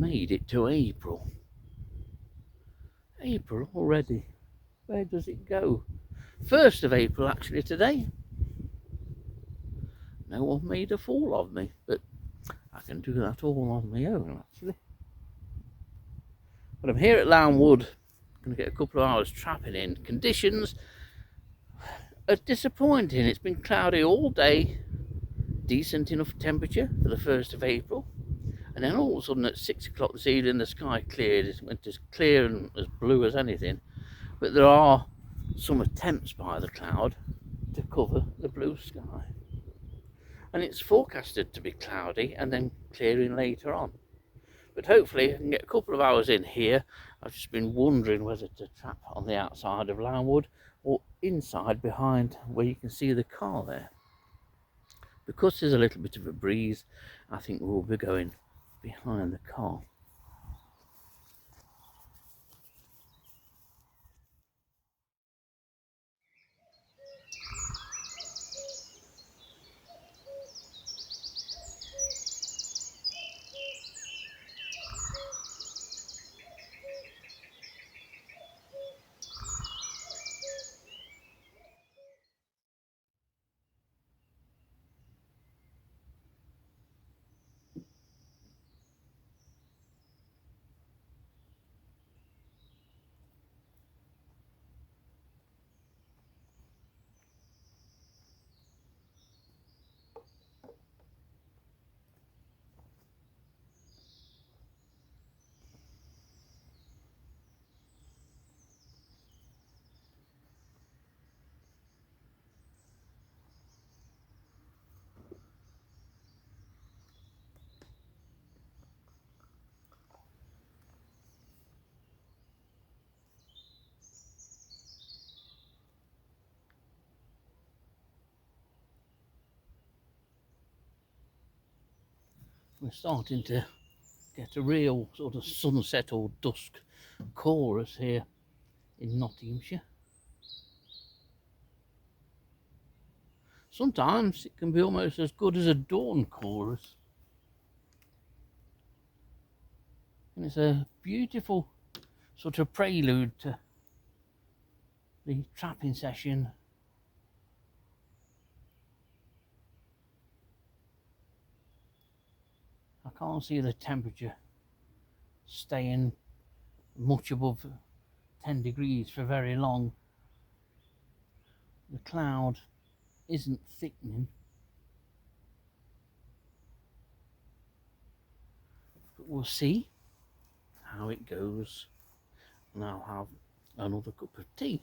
made it to April. April already. Where does it go? 1st of April actually today. No one made a fool of me, but I can do that all on my own actually. But I'm here at Lound Wood. I'm going to get a couple of hours trapping in. Conditions are disappointing. It's been cloudy all day. Decent enough temperature for the 1st of April. And then all of a sudden at 6 o'clock this evening the sky cleared. It went as clear and as blue as anything. But there are some attempts by the cloud to cover the blue sky. And it's forecasted to be cloudy and then clearing later on. But hopefully I can get a couple of hours in here. I've just been wondering whether to trap on the outside of Lound Wood or inside behind where you can see the car there. Because there's a little bit of a breeze, I think we'll be going behind the car. We're starting to get a real sort of sunset or dusk chorus here in Nottinghamshire. Sometimes it can be almost as good as a dawn chorus. And it's a beautiful sort of prelude to the trapping session. I can't see the temperature staying much above 10 degrees for very long. The cloud isn't thickening, but we'll see how it goes, and I'll have another cup of tea.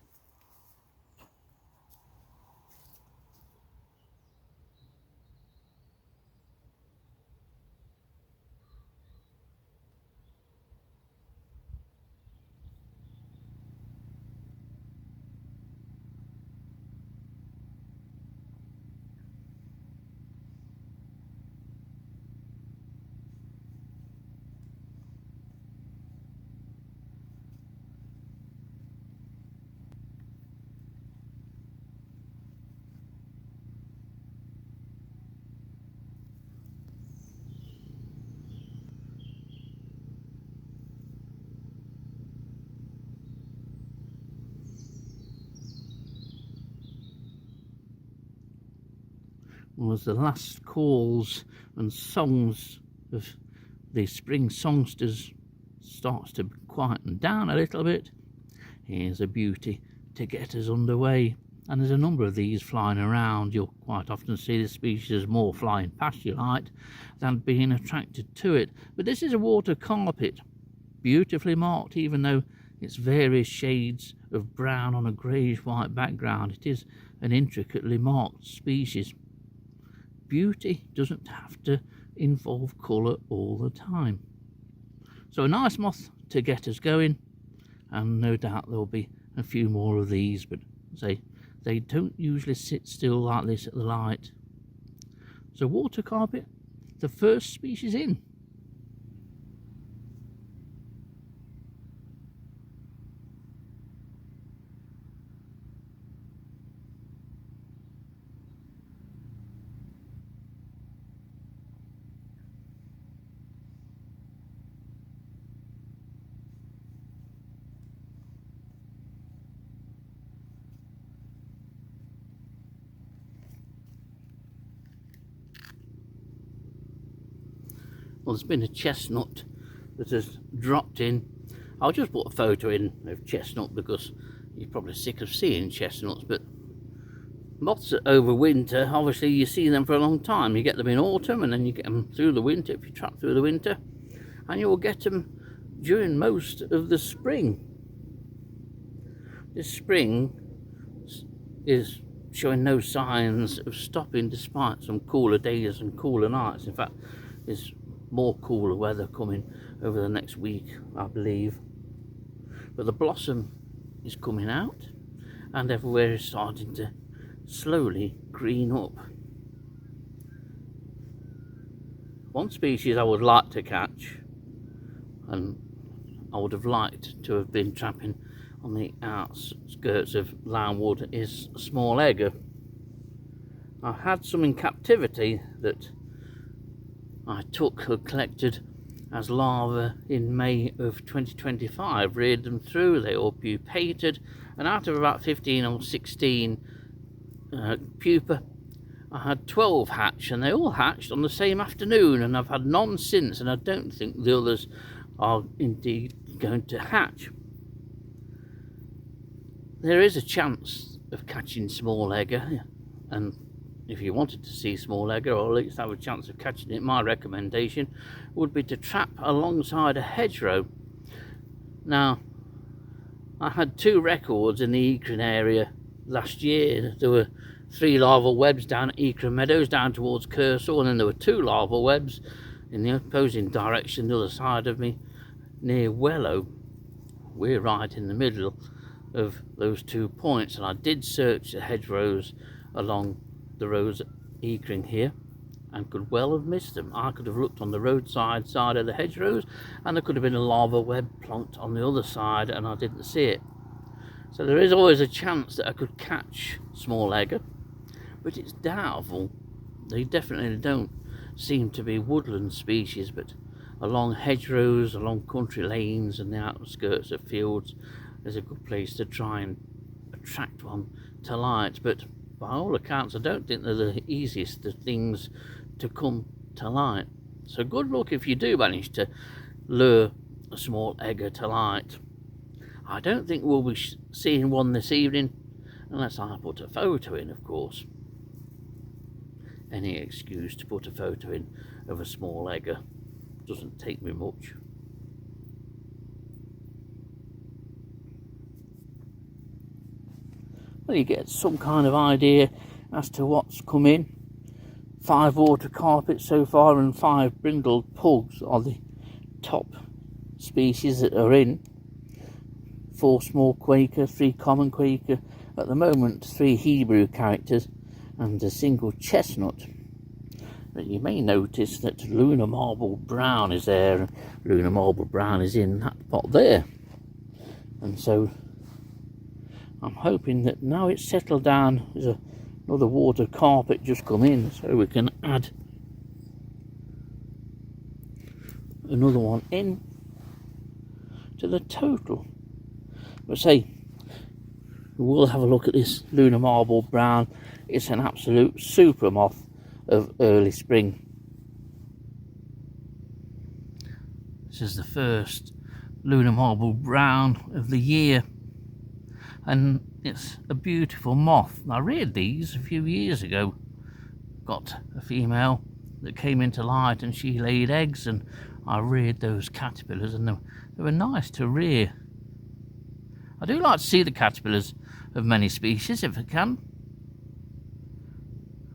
Was the last calls and songs of the spring songsters starts to quieten down a little bit. Here's a beauty to get us underway, and there's a number of these flying around. You'll quite often see the species more flying past your light than being attracted to it. But this is a water carpet, beautifully marked, even though it's various shades of brown on a greyish white background. It is an intricately marked species. Beauty doesn't have to involve colour all the time. So a nice moth to get us going, and no doubt there'll be a few more of these, but they don't usually sit still like this at the light. So water carpet, the first species in. well, there's been a chestnut that has dropped in. I'll just put a photo in of chestnut because you're probably sick of seeing chestnuts, but moths that overwinter, obviously you see them for a long time. You get them in autumn and then you get them through the winter if you trap through the winter, and you will get them during most of the spring. This spring is showing no signs of stopping despite some cooler days and cooler nights. In fact, there's more cooler weather coming over the next week, I believe. But the blossom is coming out and everywhere is starting to slowly green up. One species I would like to catch, and I would have liked to have been trapping on the outskirts of Lound Wood, is small egger. I had some in captivity that I took or collected as larvae in May of 2025, reared them through, they all pupated, and out of about 15 or 16 pupa, I had 12 hatch, and they all hatched on the same afternoon, and I've had none since, and I don't think the others are indeed going to hatch. There is a chance of catching small egger, and if you wanted to see small egger, or at least have a chance of catching it, my recommendation would be to trap alongside a hedgerow. Now, I had 2 records in the Eakring area last year. There were 3 larval webs down at Eakring Meadows down towards Kershaw, and then there were 2 larval webs in the opposing direction the other side of me near Wellow. We're right in the middle of those 2 points, and I did search the hedgerows along the roads at Eakring here and could well have missed them. I could have looked on the roadside side of the hedgerows and there could have been a larva web plonked on the other side and I didn't see it. So there is always a chance that I could catch small egger, but it's doubtful. They definitely don't seem to be woodland species, but along hedgerows, along country lanes and the outskirts of fields is a good place to try and attract one to light. But by all accounts, I don't think they're the easiest of things to come to light. So good luck if you do manage to lure a small egger to light. I don't think we'll be seeing one this evening, unless I put a photo in, of course. Any excuse to put a photo in of a small egger doesn't take me much. Well, you get some kind of idea as to what's come in. 5 water carpets so far and 5 brindled pugs are the top species that are in. 4 small quaker, 3 common quaker, at the moment 3 Hebrew characters and a single chestnut. But you may notice that Lunar Marble Brown is there, and Lunar Marble Brown is in that pot there. And so I'm hoping that now it's settled down, there's another water carpet just come in, so we can add another one in to the total. But say, we'll have a look at this Lunar Marble Brown. It's an absolute super moth of early spring. This is the first Lunar Marble Brown of the year, and it's a beautiful moth. I reared these a few years ago. Got a female that came into light and she laid eggs, and I reared those caterpillars, and they were nice to rear. I do like to see the caterpillars of many species if I can.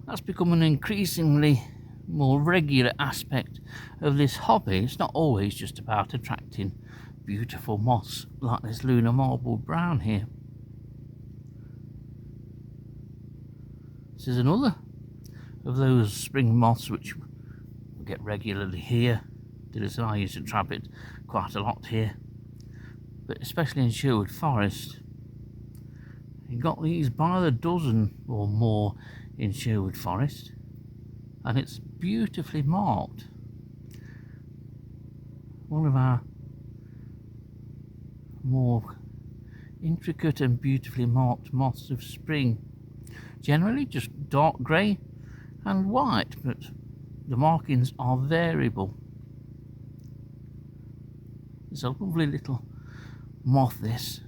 That's become an increasingly more regular aspect of this hobby. It's not always just about attracting beautiful moths like this Lunar Marble Brown here. This is another of those spring moths which we get regularly here. I used to trap it quite a lot here, but especially in Sherwood Forest. You got these by the dozen or more in Sherwood Forest, and it's beautifully marked. One of our more intricate and beautifully marked moths of spring. Generally just dark grey and white, but the markings are variable. It's a lovely little moth, this.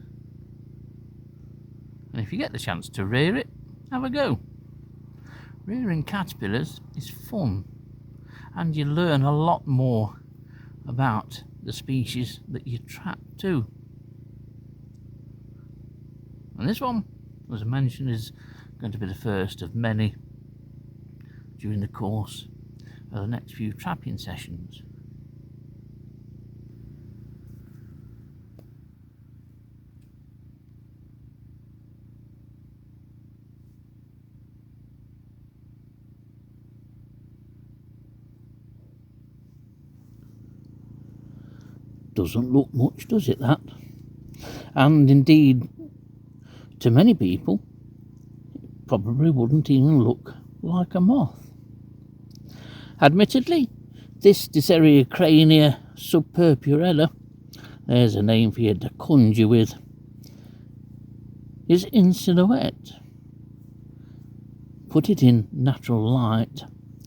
And if you get the chance to rear it, have a go. Rearing caterpillars is fun, and you learn a lot more about the species that you trap too. And this one, as I mentioned, is going to be the first of many during the course of the next few trapping sessions. Doesn't look much, does it, that? And indeed, to many people, it probably wouldn't even look like a moth. Admittedly, this Eakring subpurpurella, there's a name for you to conjure with, is in silhouette. Put it in natural light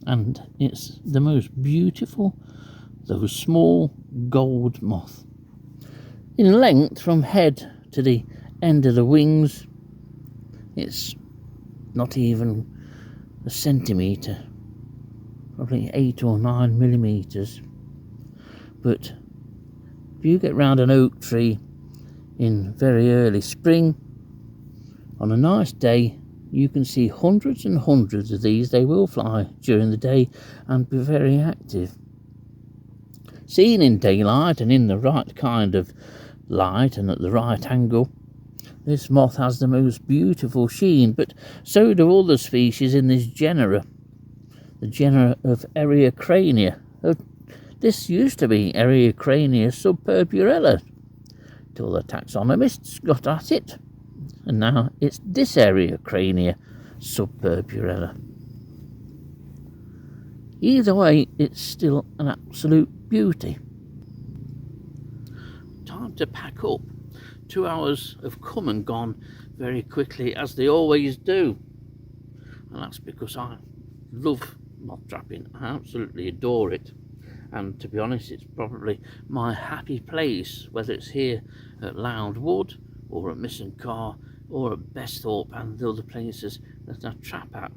and it's the most beautiful, though small, gold moth. In length from head to the end of the wings, it's not even a centimetre, probably 8 or 9 millimetres. But if you get round an oak tree in very early spring, on a nice day, you can see hundreds and hundreds of these. They will fly during the day and be very active. Seen in daylight and in the right kind of light and at the right angle, this moth has the most beautiful sheen, but so do all the species in this genera, the genera of Eakring. This used to be Eakring subpurpurella till the taxonomists got at it, and now it's this Eakring subpurpurella. Either way, it's still an absolute beauty. Time to pack up. 2 hours have come and gone very quickly, as they always do. And that's because I love moth trapping. I absolutely adore it. And to be honest, it's probably my happy place, whether it's here at Lound Wood or at Car or at Besthorpe and the other places that I trap at.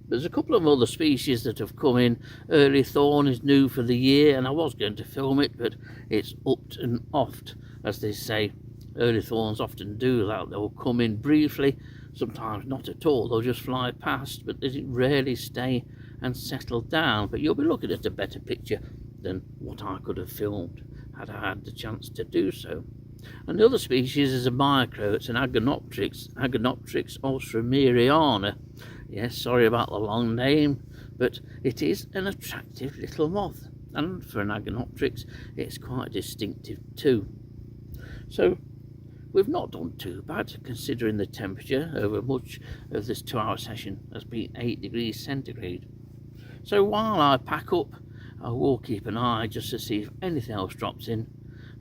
There's a couple of other species that have come in. Early thorn is new for the year, and I was going to film it, but it's upped and offed, as they say. Early thorns often do that. They'll come in briefly, sometimes not at all. They'll just fly past, but they rarely stay and settle down. But you'll be looking at a better picture than what I could have filmed had I had the chance to do so. And the other species is a micro. It's an Agonopteryx austromeriana. Yes, sorry about the long name, but it is an attractive little moth, and for an Agonopteryx it's quite distinctive too. So we've not done too bad, considering the temperature over much of this 2-hour session has been 8 degrees centigrade. So while I pack up, I will keep an eye just to see if anything else drops in,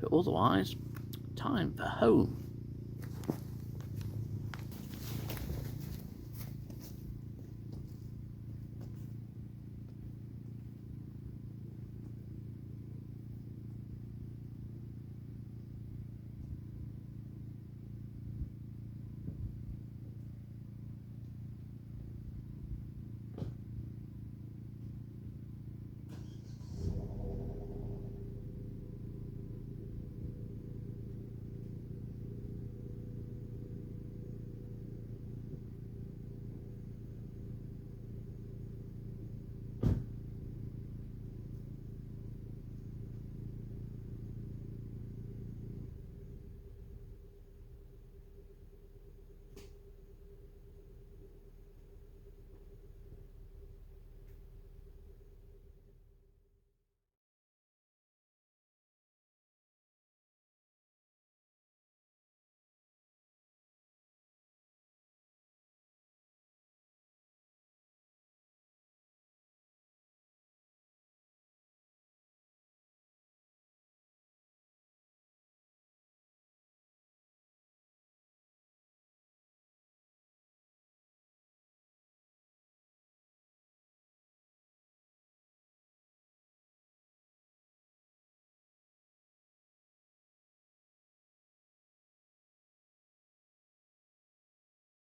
but otherwise, time for home.